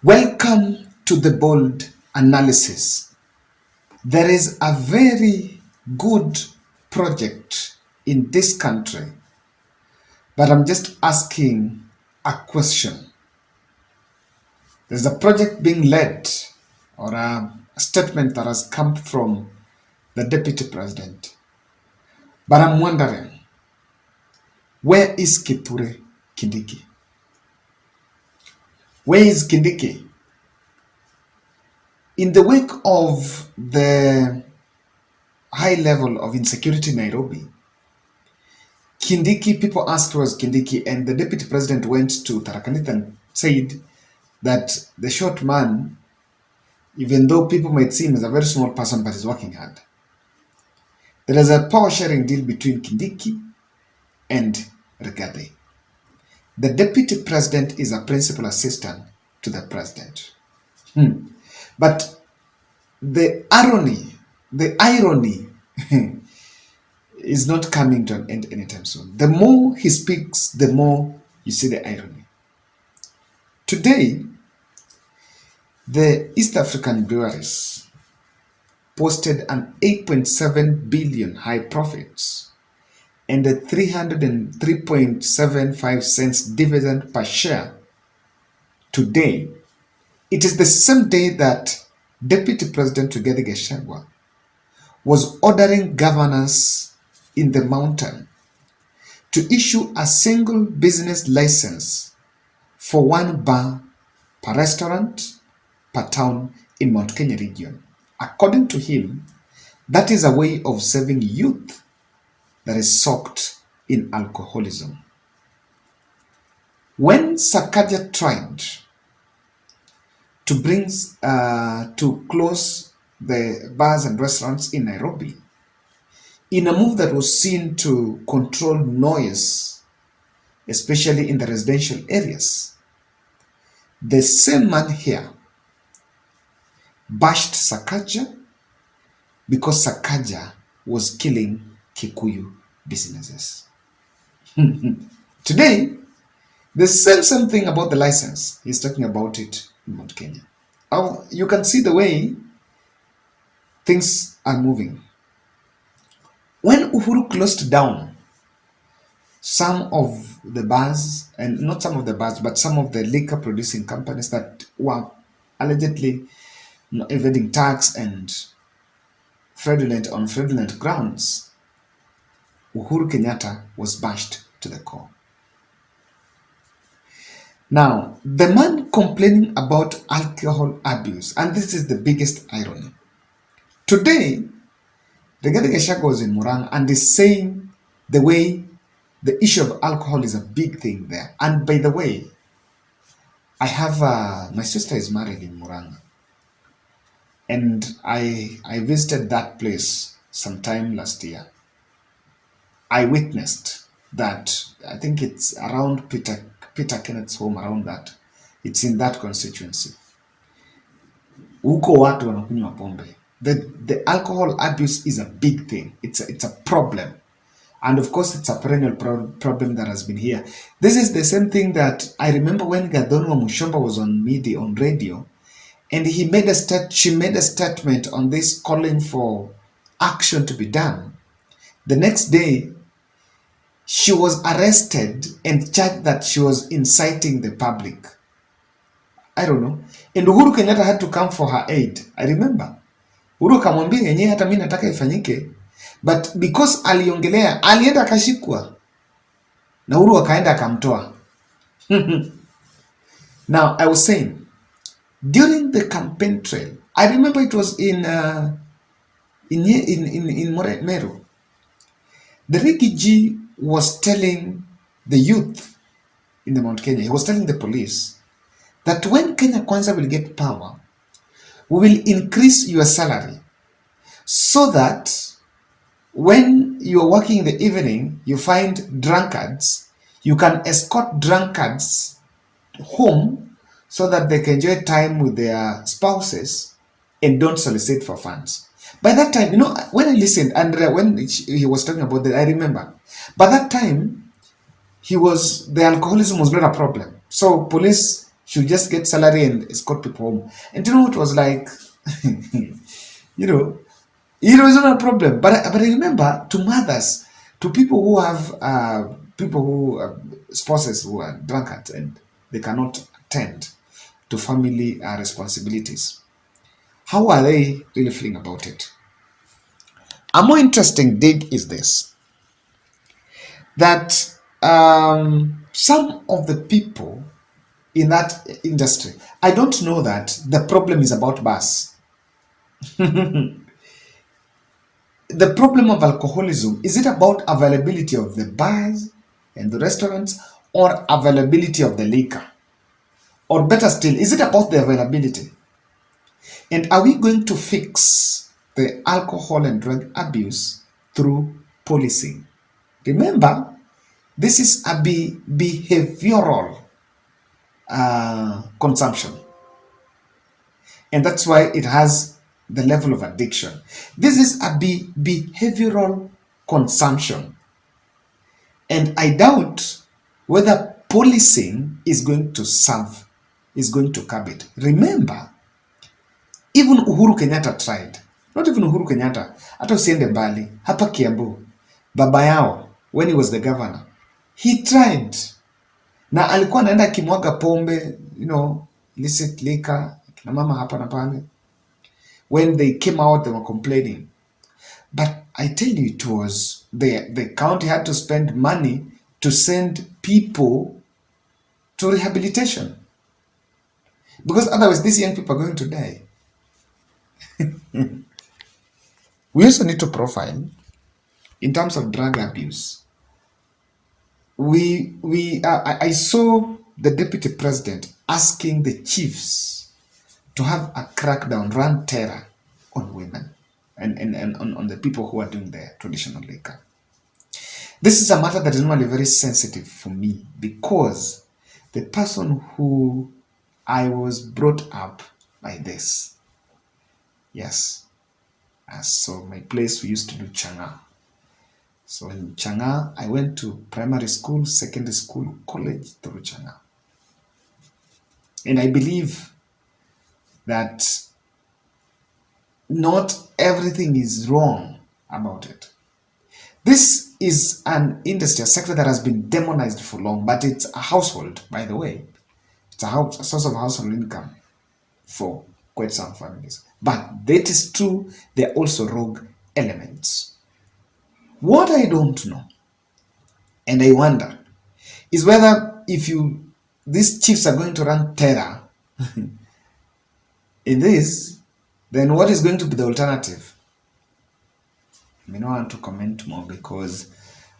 Welcome to the bold analysis. There is a very good project in this country, but I'm just asking a question. There's a project being led or a statement that has come from the deputy president. But I'm wondering, where is Kithure Kindiki? Where is Kindiki? In the wake of the high level of insecurity in Nairobi, Kindiki, people asked was Kindiki, and the deputy president went to Tarakanith and said that the short man, even though people might see him as a very small person, but is working hard. There is a power sharing deal between Kindiki and Rigathi. The deputy president is a principal assistant to the president. But the irony is not coming to an end anytime soon. The more he speaks, the more you see the irony. Today, the East African breweries posted an 8.7 billion high profits and a 303.75 cents dividend per share today. It is the same day that Deputy President Rigathi Gachagua was ordering governors in the mountain to issue a single business license for one bar per restaurant per town in Mount Kenya region. According to him, that is a way of saving youth that is soaked in alcoholism. When Sakaja tried to close the bars and restaurants in Nairobi, in a move that was seen to control noise, especially in the residential areas, the same man here bashed Sakaja because Sakaja was killing Kikuyu businesses. Today, the same thing about the license. He's talking about it in Mount Kenya. You can see the way things are moving. When Uhuru closed down some of the bars, and not some of the bars, but some of the liquor producing companies that were allegedly evading tax and on fraudulent grounds, Uhuru Kenyatta was bashed to the core. Now, the man complaining about alcohol abuse, and this is the biggest irony. Today, Rigathi Gachagua was in Murang'a and is saying the way the issue of alcohol is a big thing there. And by the way, I have my sister is married in Murang'a, and I visited that place sometime last year. I witnessed that. I think it's around Peter Kenneth's home, around that. It's in that constituency. Huko watu wanakunywa pombe. The alcohol abuse is a big thing. It's a problem. And of course, it's a perennial problem that has been here. This is the same thing that I remember when Gadonwa Mushomba was on radio, and she made a statement on this calling for action to be done. The next day, she was arrested and charged that she was inciting the public. I don't know. And Uhuru Kenyatta had to come for her aid. I remember. Uhuru kamwambia yenyewe hata mimi nataka ifanyike. But because aliongelea, alienda akashikwa. Na Uhuru akaenda akamtoa. Now, I was saying, during the campaign trail, I remember it was in Meru. The Rigathi was telling the youth in the Mount Kenya, he was telling the police that when Kenya Kwanza will get power, we will increase your salary so that when you're working in the evening, you find drunkards, you can escort drunkards home so that they can enjoy time with their spouses and don't solicit for funds. By that time, when I listened and when he was talking about that, I remember. By that time, the alcoholism was not a problem. So police She'll just get salary and escort people home. And you know what was like? you know, it was not a problem. But I remember to mothers, to people who have people who spouses who are drunkards and they cannot attend to family responsibilities. How are they really feeling about it? A more interesting dig is this: that some of the people in that industry, I don't know that the problem is about bus. The problem of alcoholism, is it about availability of the bars and the restaurants or availability of the liquor? Or better still, is it about the availability? And are we going to fix the alcohol and drug abuse through policing? Remember, this is a behavioral consumption, and that's why it has the level of addiction. This is a behavioral consumption, and I doubt whether policing is going to serve, is going to curb it. Remember, even Uhuru Kenyatta tried. Not even Uhuru Kenyatta, hata usiende mbali, hapa Kiambu, baba yao, when he was the governor, he tried. Na alikuwa anaenda akimwaga pombe, illicit liquor, kina mama hapa na pale. When they came out, they were complaining. But I tell you, it was the county had to spend money to send people to rehabilitation. Because otherwise, these young people are going to die. We also need to profile in terms of drug abuse. I saw the deputy president asking the chiefs to have a crackdown, run terror on women and on the people who are doing the traditional liquor. This is a matter that is normally very sensitive for me because the person who I was brought up by this. Yes. So my place, we used to do changa. So in changa, I went to primary school, secondary school, college through changa. And I believe that not everything is wrong about it. This is an industry, a sector that has been demonized for long, but it's a household, by the way. It's a source of household income for quite some families. But that is true, there are also rogue elements. What I don't know, and I wonder, is whether these chiefs are going to run terror in this, then what is going to be the alternative? I may not want to comment more because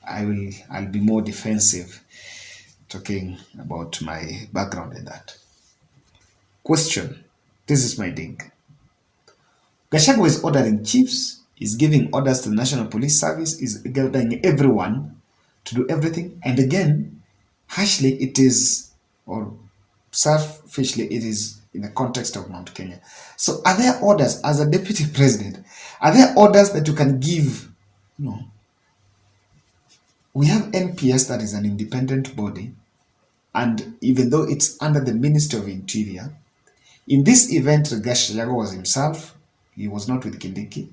I'll be more defensive talking about my background in that. Question. This is my dig. Gachagua is ordering chiefs, is giving orders to the National Police Service, is ordering everyone to do everything. And again, harshly it is, or selfishly it is in the context of Mount Kenya. So are there orders, as a deputy president, are there orders that you can give? No. We have NPS, that is an independent body, and even though it's under the Ministry of Interior, in this event, Rigathi was himself. He was not with Kindiki.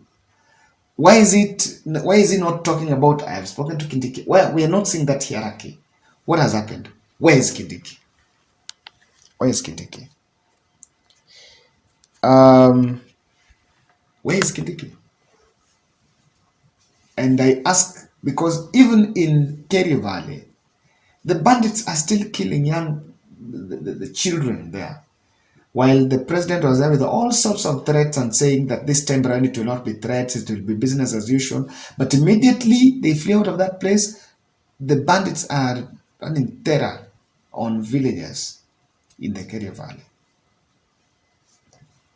Why is he not talking about, I have spoken to Kindiki? Well, we are not seeing that hierarchy. What has happened? Where is Kindiki? Where is Kindiki? Where is Kindiki? And I ask because even in Kerio Valley, the bandits are still killing the children there. While the president was there with all sorts of threats and saying that this temporarily it will not be threats, it will be business as usual. But immediately they flee out of that place, the bandits are running terror on villagers in the Kerio Valley.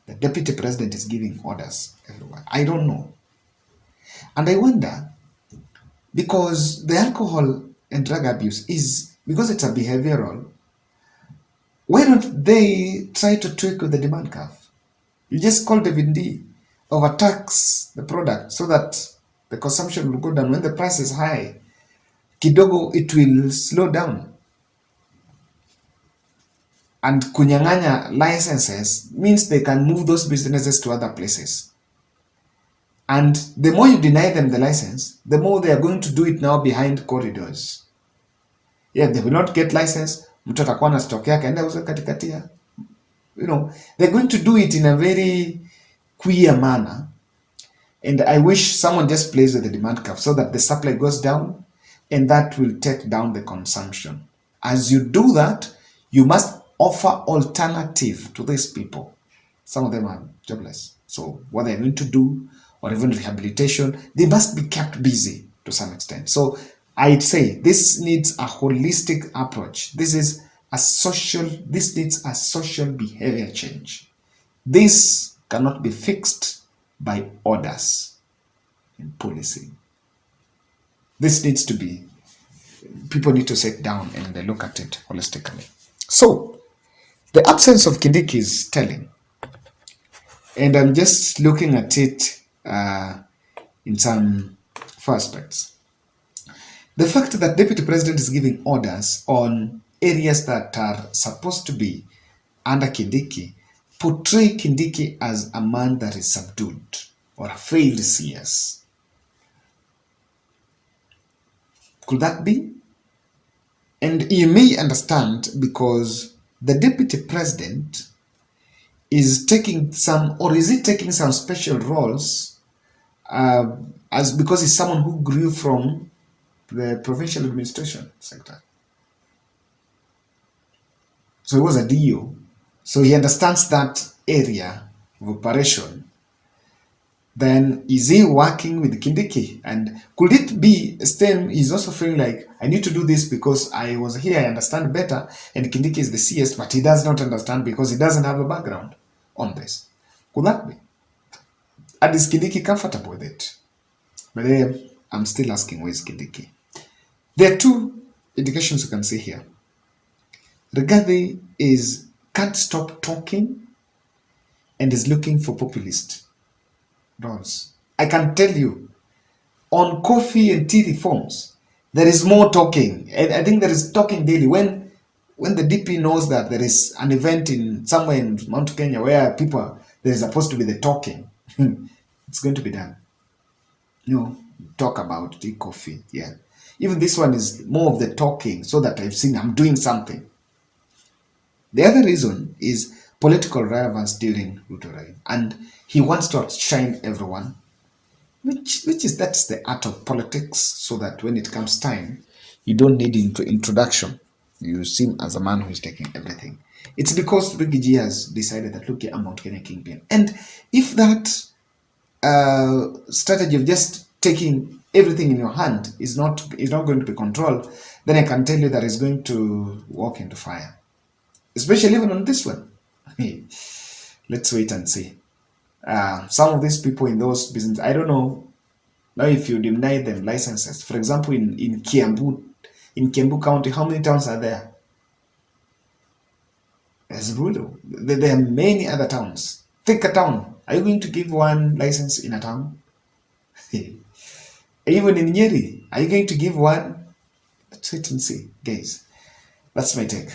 The deputy president is giving orders everywhere. I don't know. And I wonder, because the alcohol and drug abuse is, because it's a behavioral, why don't they try to tweak with the demand curve? You just call David D, overtax the product so that the consumption will go down. When the price is high, kidogo, it will slow down. And kunyang'anya licenses means they can move those businesses to other places. And the more you deny them the license, the more they are going to do it now behind corridors. Yeah, they will not get license. Mtu atakuwa na stock yake aenda uze katikati ya. They're going to do it in a very queer manner. And I wish someone just plays with the demand curve so that the supply goes down, and that will take down the consumption. As you do that, you must offer alternative to these people. Some of them are jobless. So what they're going to do, or even rehabilitation, they must be kept busy to some extent. So I'd say this needs a holistic approach. This needs a social behavior change. This cannot be fixed by orders and policy. This needs to be, people need to sit down and they look at it holistically. So the absence of Kindiki is telling. And I'm just looking at it in some aspects. The fact that Deputy President is giving orders on areas that are supposed to be under Kindiki portray Kindiki as a man that is subdued or a failed CS. Could that be? And you may understand because the Deputy President is taking some, or is he taking some special roles as because he's someone who grew from the provincial administration sector. So he was a DO. So he understands that area of operation. Then is he working with Kindiki? And could it be Sten is also feeling like, I need to do this because I was here, I understand better, and Kindiki is the CS, but he does not understand because he doesn't have a background on this. Could that be? And is Kindiki comfortable with it? But I'm still asking, where is Kindiki? There are two indications you can see here. Rigathi can't stop talking and is looking for populist roles. I can tell you, on coffee and tea reforms, there is more talking. And I think there is talking daily. When the DP knows that there is an event in somewhere in Mount Kenya where there is supposed to be the talking, it's going to be done. Talk about tea, coffee, yeah. Even this one is more of the talking so that I've seen I'm doing something. The other reason is political relevance during Ruto reign, and he wants to outshine everyone, that's the art of politics, so that when it comes time, you don't need introduction. You seem as a man who is taking everything. It's because Rigiji has decided that, look, I'm Mount Kenya kingpin. And if that strategy of just taking everything in your hand is not going to be controlled, then I can tell you that it's going to walk into fire. Especially even on this one. Let's wait and see. Some of these people in those businesses, I don't know now if you deny them licenses. For example, in Kiambu County, how many towns are there? There's Rulo. There are many other towns. Take a town. Are you going to give one license in a town? Even in Nyeri, are you going to give one? Let's wait and see, guys. That's my take.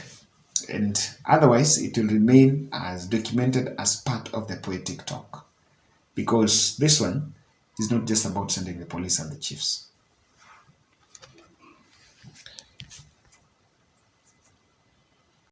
And otherwise, it will remain as documented as part of the poetic talk. Because this one is not just about sending the police and the chiefs.